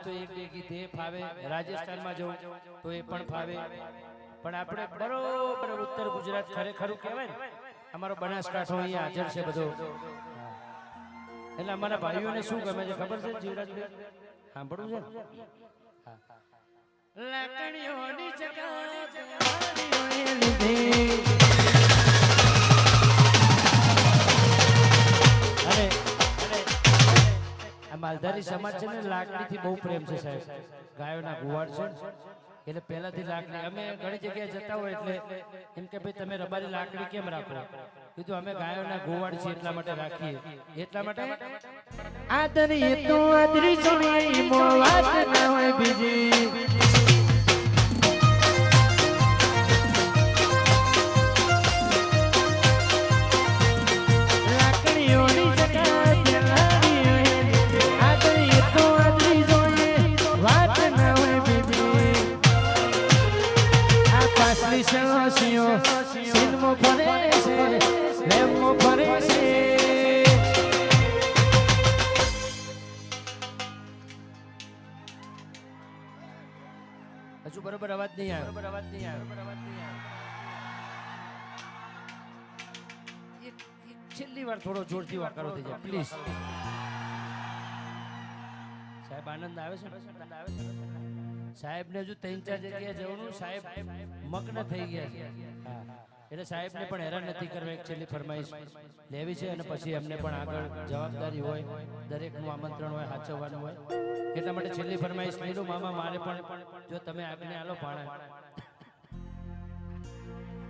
તો એક બે ગીત એ ફાવે, રાજસ્થાનમાં જવું તો એ પણ ફાવે, પણ આપણે બરોબર ઉત્તર ગુજરાત ખરેખરું કહેવાય ને, અમારો બનાસકાંઠો અહીંયા હાજર છે બધો, એટલે અમારા ભાઈઓને શું ગમે છે ખબર છે જીવરાજભાઈ? સાંભળવું છે ને? લાકડીઓની માલધારી સમાજ છે ને લાકડીથી બહુ પ્રેમ છે સાહેબ, ગાયોના ગુવાડ છે એટલે પહેલાથી લાકડી, અમે ઘણી જગ્યાએ જતા હોય એટલે એમ કે ભાઈ તમે રબારી લાકડી કેમ રાખો? કીધું અમે ગાયોના ગોવાડ છીએ એટલા માટે રાખીએ, એટલા માટે આદરી તો આદરી સોની મો વાત ના હોય બીજી, લાકડીઓની સિંહમો ફરે છે, રેમો ફરે છે. હજુ બરોબર અવાજ નહીં આવે, બરોબર અવાજ નહીં આવે, બરોબર અવાજ નહીં આવે. છેલ્લી વાર થોડો જોરથી વાકારો થઈ જાય પ્લીઝ. સાહેબ આનંદ આવે છે, આનંદ આવે છે. સાહેબ ને હજુ 3-4 જગ્યાએ જવાનું, સાહેબ મગ્ન થઈ ગયા છે. હા, એટલે સાહેબ ને પણ હેરાન નથી કરવા, એક છેલ્લી ફરમાઈશ લેવી છે અને પછી એમને પણ આગળ જવાબદારી હોય, દરેકનું આમંત્રણ હોય, સાચવવાનું હોય, એટલા માટે છેલ્લી ફરમાઈશ લઈ લો. મામા મારે પણ જો તમે આજ્ઞા આલો ભાણા